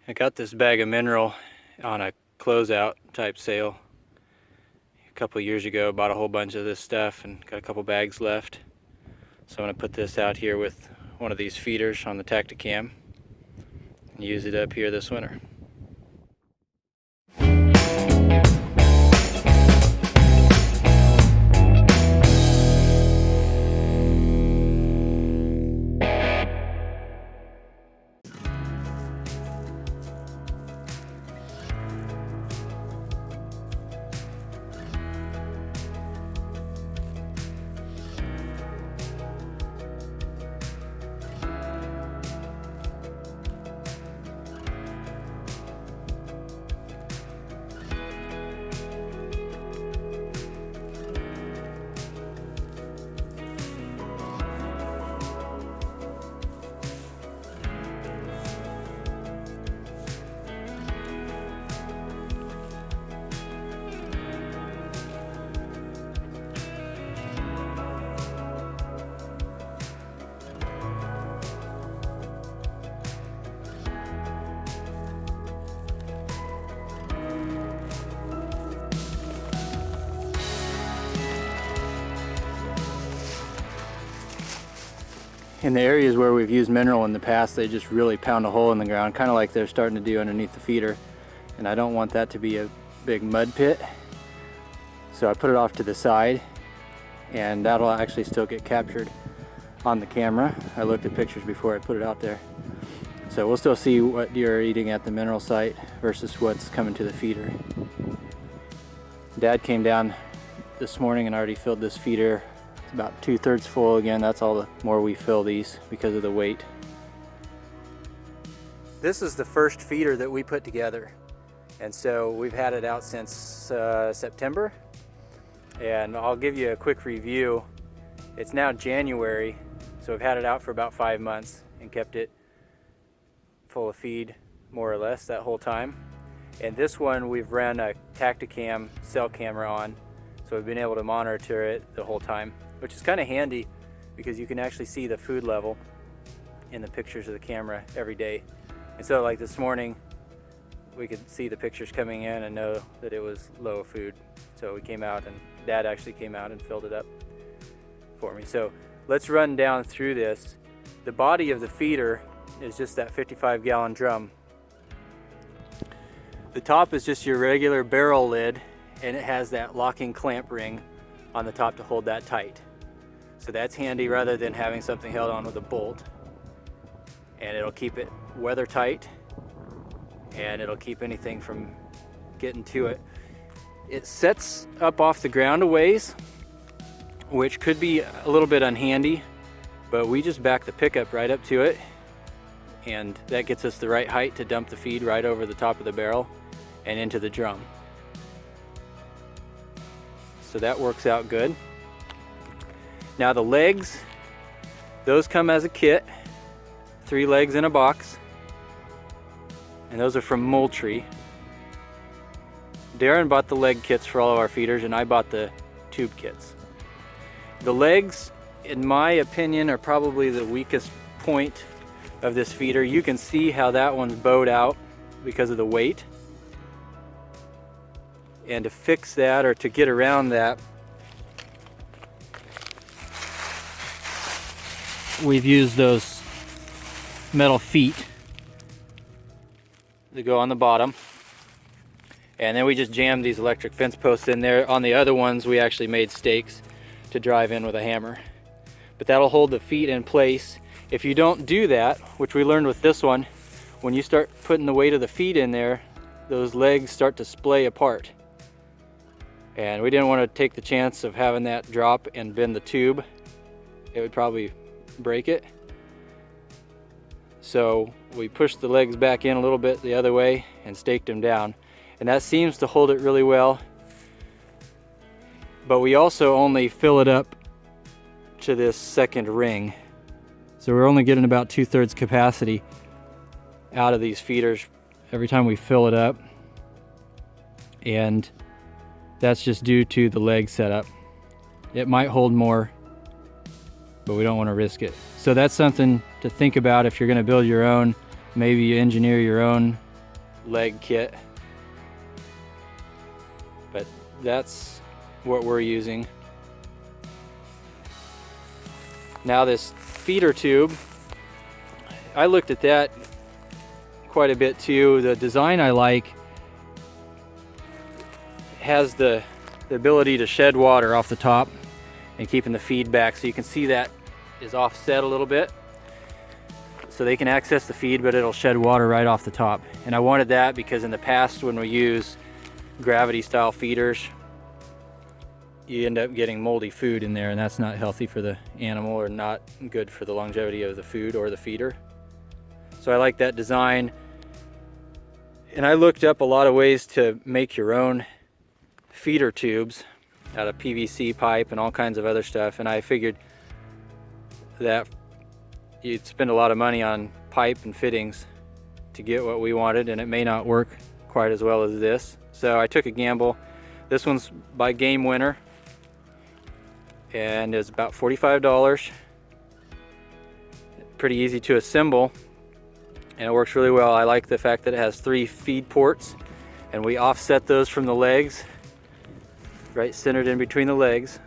I got this bag of mineral on a closeout type sale a couple years ago. Bought a whole bunch of this stuff and got a couple bags left. So I'm going to put this out here with one of these feeders on the Tacticam and use it up here this winter. In the areas where we've used mineral in the past, they just really pound a hole in the ground, kind of like they're starting to do underneath the feeder. And I don't want that to be a big mud pit. So I put it off to the side, and that'll actually still get captured on the camera. I looked at pictures before I put it out there. So we'll still see what deer are eating at the mineral site versus what's coming to the feeder. Dad came down this morning and already filled this feeder. It's about 2/3 full again. That's all the more we fill these because of the weight. This is the first feeder that we put together, and so we've had it out since September, and I'll give you a quick review. It's now January, so we've had it out for about 5 months and kept it full of feed more or less that whole time. And this one we've ran a Tacticam cell camera on, so we've been able to monitor it the whole time, which is kind of handy because you can actually see the food level in the pictures of the camera every day. And so like this morning, we could see the pictures coming in and know that it was low food. So we came out, and Dad actually came out and filled it up for me. So let's run down through this. The body of the feeder is just that 55-gallon drum. The top is just your regular barrel lid, and it has that locking clamp ring on the top to hold that tight. So that's handy rather than having something held on with a bolt. And it'll keep it weather tight, and it'll keep anything from getting to it. It sets up off the ground a ways, which could be a little bit unhandy, but we just back the pickup right up to it, and that gets us the right height to dump the feed right over the top of the barrel and into the drum. So that works out good. Now the legs, those come as a kit, 3 legs in a box, and those are from Moultrie. Darren bought the leg kits for all of our feeders, and I bought the tube kits. The legs, in my opinion, are probably the weakest point of this feeder. You can see how that one's bowed out because of the weight. And to fix that, or to get around that, we've used those metal feet that go on the bottom, and then we just jammed these electric fence posts in there. On the other ones, we actually made stakes to drive in with a hammer, but that'll hold the feet in place. If you don't do that, which we learned with this one, when you start putting the weight of the feet in there, those legs start to splay apart. And we didn't want to take the chance of having that drop and bend the tube. It would probably break it. So we pushed the legs back in a little bit the other way and staked them down. And that seems to hold it really well. But we also only fill it up to this second ring. So we're only getting about 2/3 capacity out of these feeders every time we fill it up. And that's just due to the leg setup. It might hold more, but we don't want to risk it. So that's something to think about if you're going to build your own. Maybe you engineer your own leg kit, but that's what we're using. Now this feeder tube, I looked at that quite a bit too. The design I like has the ability to shed water off the top and keeping the feed back, so you can see that is offset a little bit, so they can access the feed, but it'll shed water right off the top. And I wanted that because in the past when we use gravity style feeders, you end up getting moldy food in there, and that's not healthy for the animal or not good for the longevity of the food or the feeder. So I like that design. And I looked up a lot of ways to make your own feeder tubes out of PVC pipe and all kinds of other stuff, and I figured that you'd spend a lot of money on pipe and fittings to get what we wanted, and it may not work quite as well as this. So I took a gamble. This one's by Game Winner and is about $45. Pretty easy to assemble, and it works really well. I like the fact that it has 3 feed ports, and we offset those from the legs, right centered in between the legs,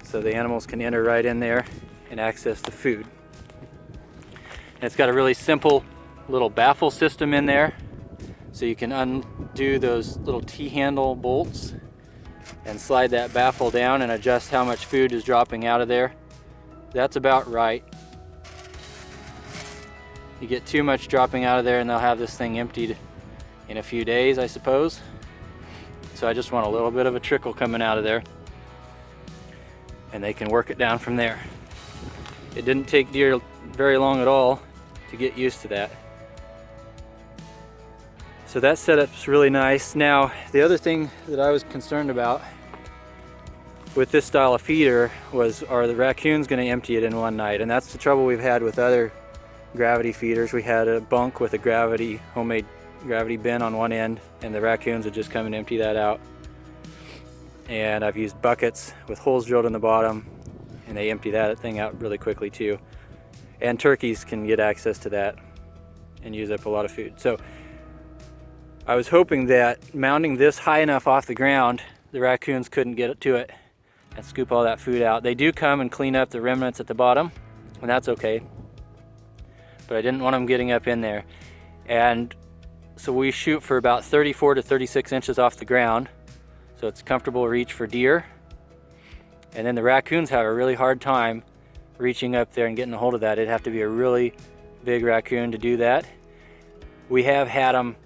so the animals can enter right in there and access the food. And it's got a really simple little baffle system in there, so you can undo those little T-handle bolts and slide that baffle down and adjust how much food is dropping out of there. That's about right. You get too much dropping out of there and they'll have this thing emptied in a few days, I suppose. So I just want a little bit of a trickle coming out of there, and they can work it down from there. It didn't take deer very long at all to get used to that. So that setup's really nice. Now, the other thing that I was concerned about with this style of feeder was, are the raccoons going to empty it in one night? And that's the trouble we've had with other gravity feeders. We had a bunk with a homemade gravity bin on one end, and the raccoons would just come and empty that out. And I've used buckets with holes drilled in the bottom, and they empty that thing out really quickly too. And turkeys can get access to that and use up a lot of food. So I was hoping that mounting this high enough off the ground, the raccoons couldn't get to it and scoop all that food out. They do come and clean up the remnants at the bottom, and that's okay, but I didn't want them getting up in there. And so we shoot for about 34 to 36 inches off the ground, so it's comfortable reach for deer. And then the raccoons have a really hard time reaching up there and getting a hold of that. It'd have to be a really big raccoon to do that. We have had them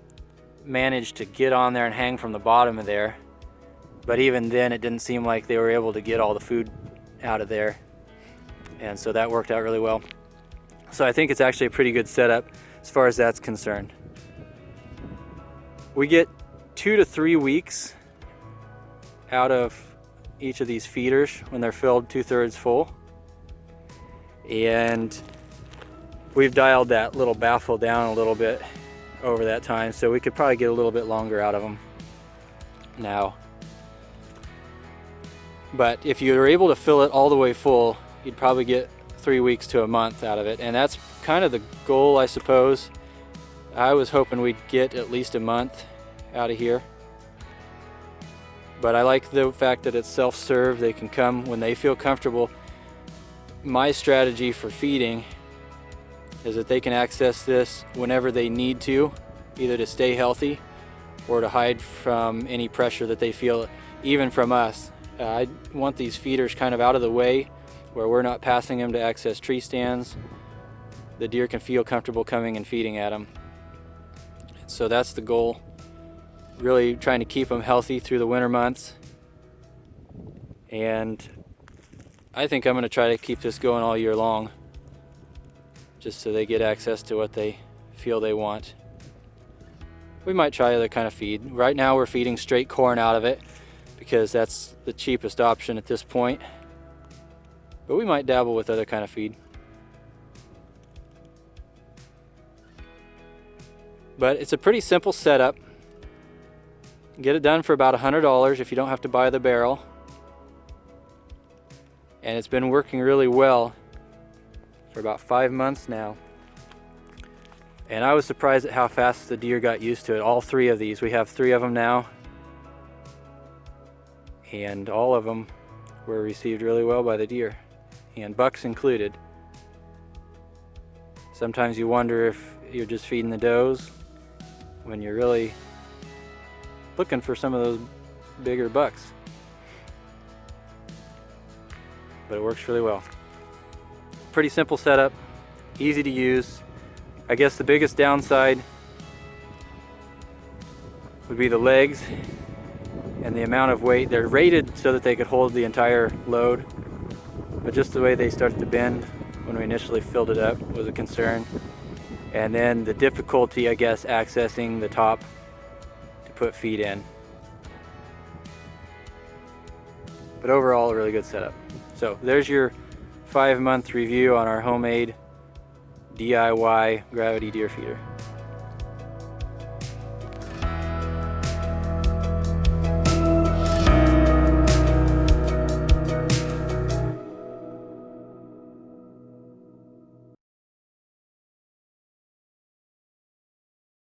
manage to get on there and hang from the bottom of there, but even then it didn't seem like they were able to get all the food out of there, and so that worked out really well. So I think it's actually a pretty good setup as far as that's concerned. We get 2 to 3 weeks out of each of these feeders when they're filled 2/3 full, and we've dialed that little baffle down a little bit over that time, so we could probably get a little bit longer out of them now. But if you were able to fill it all the way full, you'd probably get 3 weeks to a month out of it, and that's kind of the goal, I suppose. I was hoping we'd get at least a month out of here, but I like the fact that it's self-serve. They can come when they feel comfortable. My strategy for feeding is that they can access this whenever they need to, either to stay healthy or to hide from any pressure that they feel, even from us. I want these feeders kind of out of the way where we're not passing them to access tree stands. The deer can feel comfortable coming and feeding at them. So that's the goal, really trying to keep them healthy through the winter months. And I think I'm going to try to keep this going all year long, just so they get access to what they feel they want. We might try other kind of feed. Right now we're feeding straight corn out of it because that's the cheapest option at this point. But we might dabble with other kind of feed. But it's a pretty simple setup. Get it done for about $100 if you don't have to buy the barrel. And it's been working really well for about 5 months now. And I was surprised at how fast the deer got used to it. All 3 of these, we have 3 of them now, and all of them were received really well by the deer, and bucks included. Sometimes you wonder if you're just feeding the does when you're really looking for some of those bigger bucks. But it works really well. Pretty simple setup, easy to use. I guess the biggest downside would be the legs and the amount of weight. They're rated so that they could hold the entire load, but just the way they started to bend when we initially filled it up was a concern. And then the difficulty, I guess, accessing the top to put feed in. But overall, a really good setup. So there's your 5-month review on our homemade DIY gravity deer feeder.